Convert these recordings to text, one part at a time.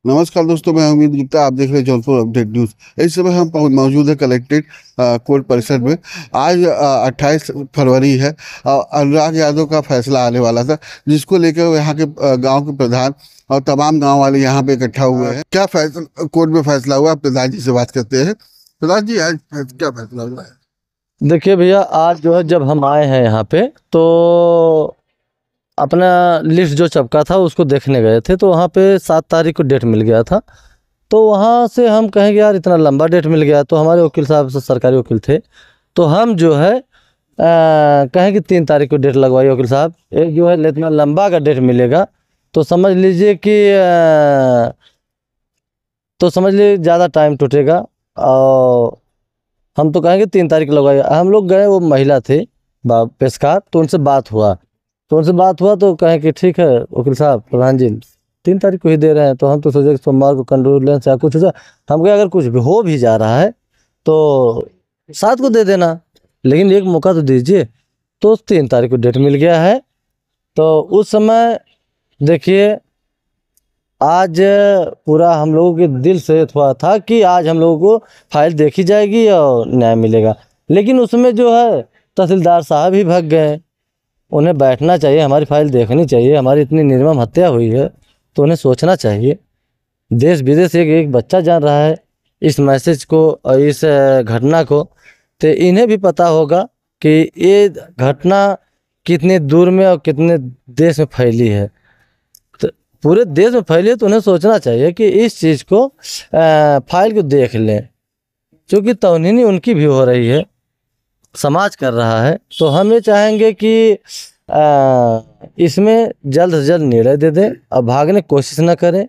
नमस्कार दोस्तों, मैं अमित गुप्ता। आप देख रहे हैं जौनपुर अपडेट न्यूज़। इस समय हम मौजूद है कलेक्ट्रेट कोर्ट परिसर में। आज 28 फरवरी है। अनुराग यादव का फैसला आने वाला था, जिसको लेकर यहाँ के गांव के प्रधान और तमाम गांव वाले यहाँ पे इकट्ठा हुए हैं। क्या फैसला कोर्ट में फैसला हुआ, प्रधान जी से बात करते हैं। प्रधान जी, आज क्या फैसला हुआ है? देखिए भैया, आज जो है जब हम आए हैं यहाँ पे तो अपना लिस्ट जो चपका था उसको देखने गए थे, तो वहाँ पे 7 तारीख को डेट मिल गया था। तो वहाँ से हम कहेंगे यार इतना लंबा डेट मिल गया, तो हमारे वकील साहब से सरकारी वकील थे, तो हम जो है कहें कि 3 तारीख को डेट लगवाइए वकील साहब। एक जो है इतना लंबा का डेट मिलेगा तो समझ लीजिए कि ज़्यादा टाइम टूटेगा। और हम तो कहेंगे 3 तारीख लगवाइए। हम लोग गए, वो महिला थे पेशकार, तो उनसे बात हुआ तो कहें कि ठीक है वकील साहब, प्रधान जी 3 तारीख को ही दे रहे हैं। तो हम तो सोचे कि सोमवार को कंडोलेंस या कुछ हो जाए। हम कहे अगर कुछ भी हो भी जा रहा है तो 7 को दे देना, लेकिन एक मौका तो दीजिए। तो 3 तारीख को डेट मिल गया है। तो उस समय देखिए, आज पूरा हम लोगों के दिल से हुआ था कि आज हम लोगों को फाइल देखी जाएगी और न्याय मिलेगा, लेकिन उसमें जो है तहसीलदार साहब ही भाग गए। उन्हें बैठना चाहिए, हमारी फाइल देखनी चाहिए। हमारी इतनी निर्मम हत्या हुई है तो उन्हें सोचना चाहिए। देश विदेश एक बच्चा जान रहा है इस मैसेज को और इस घटना को, तो इन्हें भी पता होगा कि ये घटना कितने दूर में और कितने देश में फैली है। तो पूरे देश में फैली है तो उन्हें सोचना चाहिए कि इस चीज़ को फाइल को देख लें, क्योंकि तौहीन उनकी भी हो रही है, समाज कर रहा है। तो हम ये चाहेंगे कि इसमें जल्द से जल्द निर्णय दे दें और भागने की कोशिश न करें।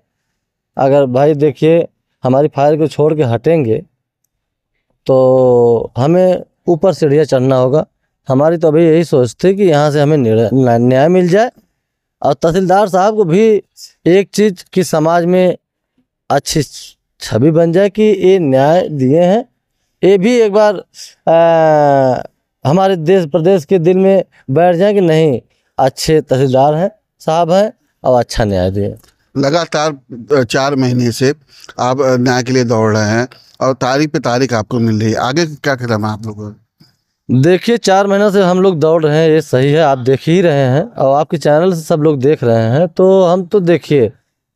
अगर भाई देखिए हमारी फाइल को छोड़ के हटेंगे तो हमें ऊपर सीढ़ियाँ चढ़ना होगा। हमारी तो अभी यही सोच थी कि यहाँ से हमें न्याय मिल जाए और तहसीलदार साहब को भी एक चीज़ की समाज में अच्छी छवि बन जाए कि ये न्याय दिए हैं। ये भी एक बार हमारे देश प्रदेश के दिल में बैठ जाए कि नहीं, अच्छे तहसीलदार हैं, साहब हैं और अच्छा न्याय दिए। लगातार 4 महीने से आप न्याय के लिए दौड़ रहे हैं और तारीख पे तारीख आपको मिल रही है। आगे क्या कदम है आप लोगों का? देखिए 4 महीनों से हम लोग दौड़ रहे हैं, ये सही है, आप देख ही रहे हैं और आपके चैनल से सब लोग देख रहे हैं। तो हम तो देखिए,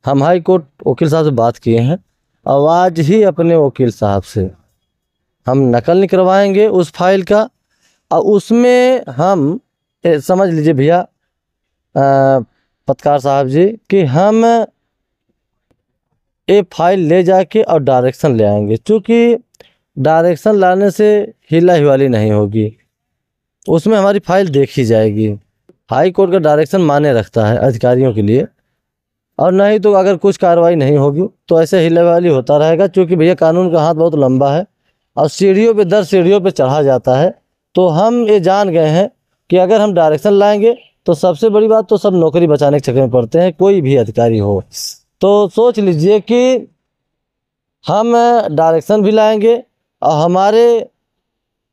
हम हाई कोर्ट वकील साहब से बात किए हैं और आज ही अपने वकील साहब से हम नकल निकलवाएंगे उस फाइल का। और उसमें हम समझ लीजिए भैया पत्रकार साहब जी कि हम ये फाइल ले जाके और डायरेक्शन ले आएंगे, क्योंकि डायरेक्शन लाने से हिला हिवाली नहीं होगी, उसमें हमारी फाइल देखी जाएगी। हाई कोर्ट का डायरेक्शन माने रखता है अधिकारियों के लिए, और नहीं तो अगर कुछ कार्रवाई नहीं होगी तो ऐसे हिला हिवाली होता रहेगा। क्योंकि भैया कानून का हाथ बहुत लंबा है और सीढ़ियों पे दर सीढ़ियों पे चढ़ा जाता है। तो हम ये जान गए हैं कि अगर हम डायरेक्शन लाएंगे तो सबसे बड़ी बात तो सब नौकरी बचाने के चक्कर में पड़ते हैं, कोई भी अधिकारी हो। तो सोच लीजिए कि हम डायरेक्शन भी लाएंगे और हमारे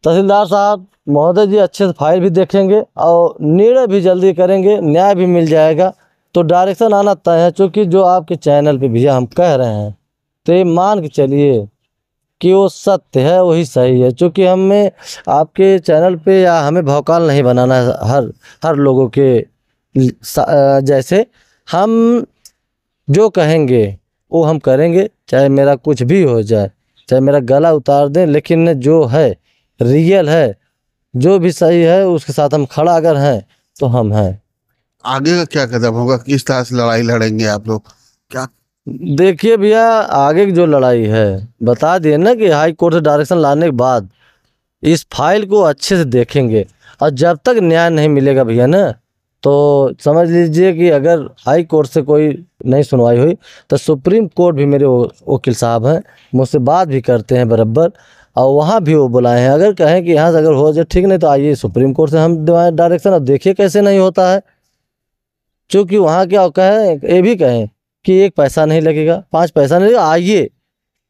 तहसीलदार साहब महोदय जी अच्छे से फाइल भी देखेंगे और निर्णय भी जल्दी करेंगे, न्याय भी मिल जाएगा। तो डायरेक्शन आना तय है, क्योंकि जो आपके चैनल पे भैया हम कह रहे हैं तो ये मान के चलिए कि वो सत्य है, वही सही है। क्योंकि हमें आपके चैनल पे या हमें भौकाल नहीं बनाना है हर लोगों के जैसे। हम जो कहेंगे वो हम करेंगे, चाहे मेरा कुछ भी हो जाए, चाहे मेरा गला उतार दें, लेकिन जो है रियल है, जो भी सही है उसके साथ हम खड़ा अगर हैं तो हम हैं। आगे का क्या कदम होगा? किस तरह से लड़ाई लड़ेंगे आप लोग? क्या देखिए भैया, आगे की जो लड़ाई है बता दिए ना कि हाई कोर्ट से डायरेक्शन लाने के बाद इस फाइल को अच्छे से देखेंगे और जब तक न्याय नहीं मिलेगा भैया ना, तो समझ लीजिए कि अगर हाई कोर्ट से कोई नहीं सुनवाई हुई तो सुप्रीम कोर्ट भी मेरे वकील साहब हैं, मुझसे बात भी करते हैं बराबर, और वहाँ भी वो बुलाए हैं। अगर कहें कि यहाँ से अगर हो जाए ठीक, नहीं तो आइए सुप्रीम कोर्ट से हम डायरेक्शन, अब देखिए कैसे नहीं होता है। क्योंकि वहाँ क्या कहें, ये भी कहें कि 1 पैसा नहीं लगेगा, 5 पैसा नहीं लगेगा,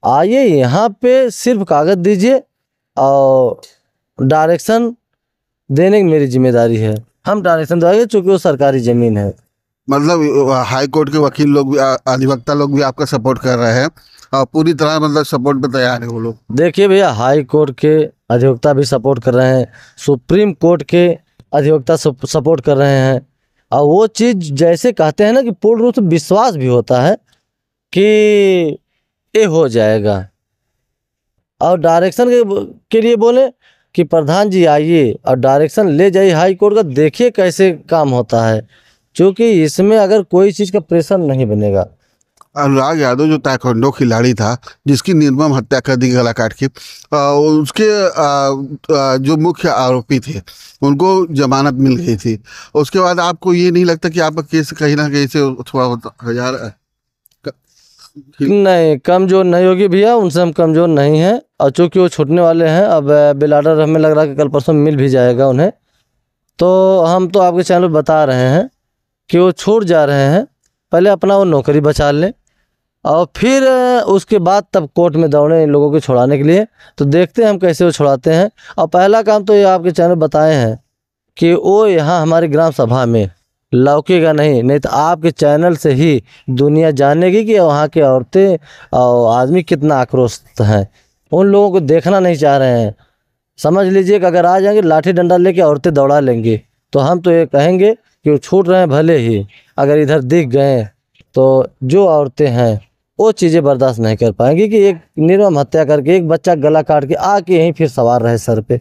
आइए यहाँ पे सिर्फ कागज़ दीजिए और डायरेक्शन देने की मेरी जिम्मेदारी है। हम डायरेक्शन देंगे, चूँकि वो सरकारी ज़मीन है। मतलब हाई कोर्ट के वकील लोग भी अधिवक्ता लोग भी आपका सपोर्ट कर रहे हैं और पूरी तरह मतलब सपोर्ट पे तैयार है वो लोग। देखिए भैया, हाई कोर्ट के अधिवक्ता भी सपोर्ट कर रहे हैं, सुप्रीम कोर्ट के अधिवक्ता सपोर्ट कर रहे हैं। और वो चीज़ जैसे कहते हैं ना कि पूर्ण रूप से विश्वास भी होता है कि ये हो जाएगा। और डायरेक्शन के लिए बोले कि प्रधान जी आइए और डायरेक्शन ले जाइए हाई कोर्ट का, देखिए कैसे काम होता है, क्योंकि इसमें अगर कोई चीज़ का प्रेशर नहीं बनेगा। अनुराग यादव जो ताइक्वांडो खिलाड़ी था जिसकी निर्मम हत्या कर दी गला काट के, उसके जो मुख्य आरोपी थे उनको जमानत मिल गई थी। उसके बाद आपको ये नहीं लगता कि आपका केस कहीं ना कहीं से थोड़ा हो जा रहा है? नहीं, कमज़ोर नहीं होगी भैया, उनसे हम कमज़ोर नहीं हैं। और चूँकि वो छूटने वाले हैं, अब बिल आर्डर हमें लग रहा है कि कल परसों मिल भी जाएगा उन्हें। तो हम तो आपके चैनल पर बता रहे हैं कि वो छूट जा रहे हैं, पहले अपना वो नौकरी बचा लें और फिर उसके बाद तब कोर्ट में दौड़ें इन लोगों को छुड़ाने के लिए। तो देखते हैं हम कैसे वो छुड़ाते हैं। और पहला काम तो ये आपके चैनल बताए हैं कि वो यहाँ हमारी ग्राम सभा में लौकेगा नहीं, नहीं तो आपके चैनल से ही दुनिया जानेगी कि वहाँ की औरतें और आदमी कितना आक्रोशित हैं। उन लोगों को देखना नहीं चाह रहे हैं। समझ लीजिए कि अगर आ जाएंगे लाठी डंडा लेके औरतें दौड़ा लेंगे, तो हम तो ये कहेंगे कि वो छूट रहे हैं भले ही, अगर इधर दिख गए तो जो औरतें हैं वो चीज़ें बर्दाश्त नहीं कर पाएंगी कि एक निर्मम हत्या करके एक बच्चा गला काट के आके यहीं फिर सवार रहे सर पे।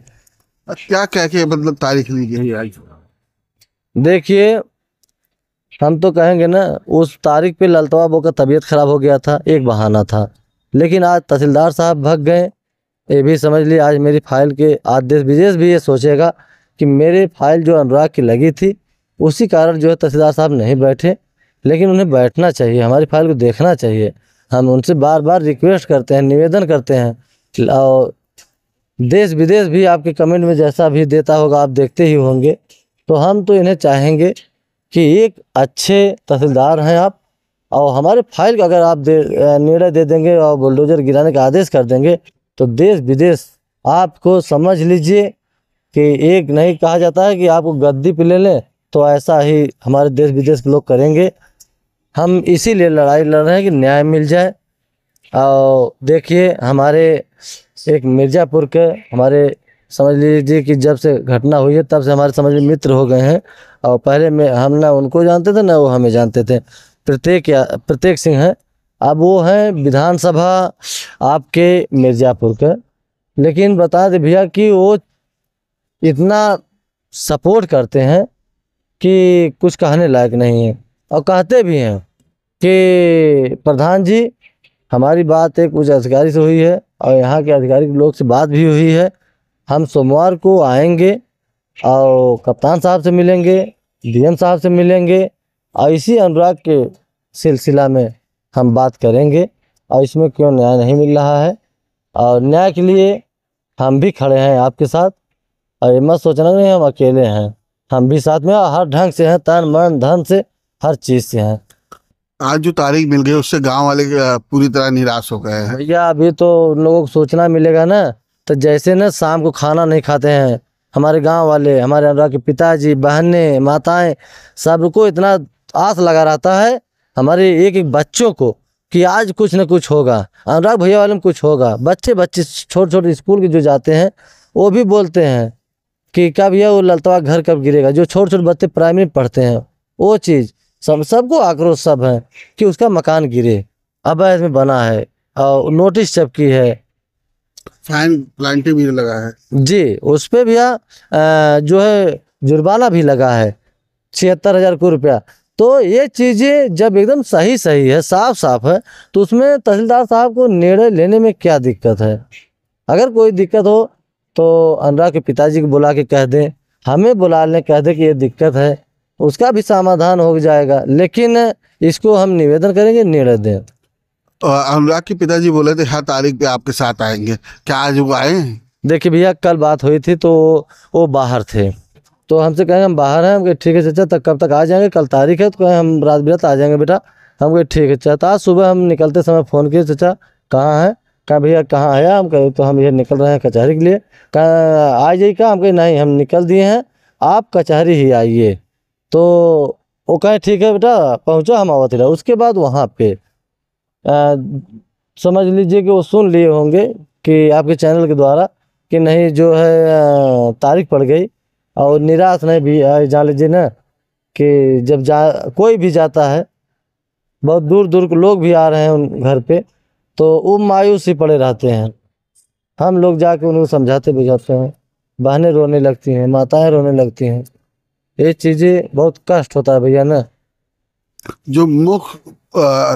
क्या कह के मतलब तारीख ली गई आज? देखिए, हम तो कहेंगे ना, उस तारीख पे ललतवा बो का तबीयत खराब हो गया था, एक बहाना था। लेकिन आज तहसीलदार साहब भग गए, ये भी समझ लिए। आज मेरी फाइल के आज देश विदेश भी ये सोचेगा कि मेरे फाइल जो अनुराग की लगी थी उसी कारण जो है तहसीलदार साहब नहीं बैठे। लेकिन उन्हें बैठना चाहिए, हमारी फाइल को देखना चाहिए। हम उनसे बार बार रिक्वेस्ट करते हैं, निवेदन करते हैं। और देश विदेश भी आपके कमेंट में जैसा भी देता होगा आप देखते ही होंगे। तो हम तो इन्हें चाहेंगे कि एक अच्छे तहसीलदार हैं आप, और हमारे फाइल का अगर आप निर्णय दे देंगे और बुलडोजर गिराने का आदेश कर देंगे तो देश विदेश आपको समझ लीजिए कि एक नहीं कहा जाता है कि आपको गद्दी पे ले लें, तो ऐसा ही हमारे देश विदेश के लोग करेंगे। हम इसीलिए लड़ाई लड़ रहे हैं कि न्याय मिल जाए। और देखिए, हमारे एक मिर्ज़ापुर के हमारे समझ लीजिए कि जब से घटना हुई है तब से हमारे समझ में मित्र हो गए हैं। और पहले में हम ना उनको जानते थे ना वो हमें जानते थे। प्रत्येक सिंह हैं, अब वो हैं विधानसभा आपके मिर्ज़ापुर के। लेकिन बता दें भैया कि वो इतना सपोर्ट करते हैं कि कुछ कहने लायक नहीं है। और कहते भी हैं कि प्रधान जी, हमारी बात एक उच्च अधिकारी से हुई है और यहाँ के आधिकारिक लोग से बात भी हुई है, हम सोमवार को आएंगे और कप्तान साहब से मिलेंगे, डीएम साहब से मिलेंगे और इसी अनुराग के सिलसिला में हम बात करेंगे और इसमें क्यों न्याय नहीं मिल रहा है। और न्याय के लिए हम भी खड़े हैं आपके साथ। और ये मत सोचना नहीं हम अकेले हैं, हम भी साथ में हर ढंग से हैं, तन मन धन से हर चीज़ से हैं। आज जो तारीख मिल गई उससे गांव वाले पूरी तरह निराश हो गए हैं। भैया अभी तो उन लोगों को सोचना मिलेगा ना। तो जैसे ना शाम को खाना नहीं खाते हैं हमारे गांव वाले, हमारे अनुराग के पिताजी, बहनें, माताएं, सबको इतना आस लगा रहता है हमारे एक एक बच्चों को कि आज कुछ न कुछ होगा, अनुराग भैया वाले में कुछ होगा। बच्चे छोटे छोटे स्कूल के जो जाते हैं वो भी बोलते हैं कि क्या भैया वो ललतवा घर कब गिरेगा। जो छोटे छोटे बच्चे प्राइमरी पढ़ते हैं वो चीज़ सबको आक्रोश सब है कि उसका मकान गिरे, अवैध में बना है और नोटिस चपकी है, फाइन प्लांटी भी लगा है जी, उस पर भैया जो है जुर्माना भी लगा है 76,000 रुपया। तो ये चीज़ें जब एकदम सही है, साफ साफ है, तो उसमें तहसीलदार साहब को निर्णय लेने में क्या दिक्कत है। अगर कोई दिक्कत हो तो अनुराग के पिताजी को बुला के कह दें, हमें बुला लें, कह दें कि ये दिक्कत है, उसका भी समाधान हो जाएगा। लेकिन इसको हम निवेदन करेंगे, निर्णय दें। अनुराग के पिताजी बोले थे हर तारीख पे आपके साथ आएंगे, क्या आज वो आए? देखिए भैया, कल बात हुई थी तो वो बाहर थे, तो हमसे कहें हम बाहर हैं। हम कहे ठीक है चाचा, तक कब तक आ जाएंगे? कल तारीख है। तो कहें हम रात बिरात आ जाएंगे बेटा। हम कहे ठीक है चाचा। आज सुबह हम निकलते समय फ़ोन किए, चाचा कहाँ हैं? कहा भैया कहाँ आया? हम कहे तो हम ये निकल रहे हैं कचहरी के लिए। कहा आ जाइए? कहा हम कहे नहीं, हम निकल दिए हैं, आप कचहरी ही आइए। तो वो कहे ठीक है बेटा पहुँचा हम आवत रहा। उसके बाद वहाँ पे समझ लीजिए कि वो सुन लिए होंगे कि आपके चैनल के द्वारा कि नहीं जो है तारीख पड़ गई, और निराश नहीं भी जान लीजिए ना कि जब कोई भी जाता है, बहुत दूर दूर के लोग भी आ रहे हैं उन घर पे, तो वो मायूस ही पड़े रहते हैं। हम लोग जाके उनको समझाते बुझाते हैं, बहनें रोने लगती हैं, माताएं रोने लगती हैं। ये चीज़ें बहुत कष्ट होता है भैया ना। जो मुख्य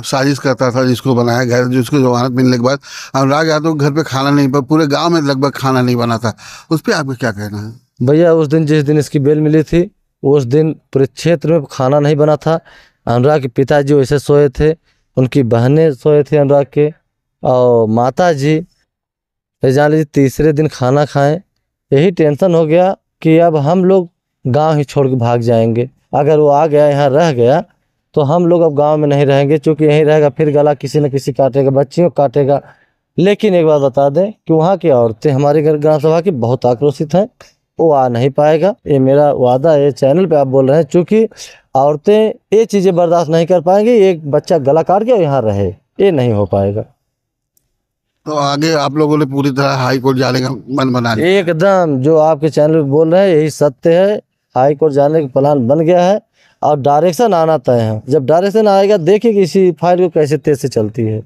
साजिश करता था, जिसको बनाया गया, जिसको जमानत मिलने के बाद अनुराग यादव घर पे खाना नहीं, पर पूरे गांव में लगभग खाना नहीं बना था, उस पर आपका क्या कहना है? भैया उस दिन जिस दिन इसकी बेल मिली थी, उस दिन पूरे क्षेत्र में खाना नहीं बना था। अनुराग के पिताजी वैसे सोए थे, उनकी बहनें सोए थे अनुराग के, और माता जी जान लीजिए तीसरे दिन खाना खाएं। यही टेंशन हो गया कि अब हम लोग गांव ही छोड़ के भाग जाएंगे। अगर वो आ गया यहाँ रह गया तो हम लोग अब गांव में नहीं रहेंगे, क्योंकि यहीं रहेगा फिर गला किसी न किसी काटेगा, बच्चियों काटेगा। लेकिन एक बात बता दें कि वहाँ की औरतें हमारे घर ग्राम सभा की बहुत आक्रोशित हैं, वो आ नहीं पाएगा। ये मेरा वादा है, चैनल पे आप बोल रहे हैं, चूँकि औरतें ये चीज़ें बर्दाश्त नहीं कर पाएंगी। एक बच्चा गला काट के यहाँ रहे, ये नहीं हो पाएगा। तो आगे आप लोगों ने पूरी तरह हाई कोर्ट जाने का मन बना लिया? एकदम जो आपके चैनल पे बोल रहे हैं यही सत्य है। हाई कोर्ट जाने का प्लान बन गया है और डायरेक्शन आना तय है। जब डायरेक्शन आएगा देखिए कि इसी फाइल को कैसे तेज से चलती है।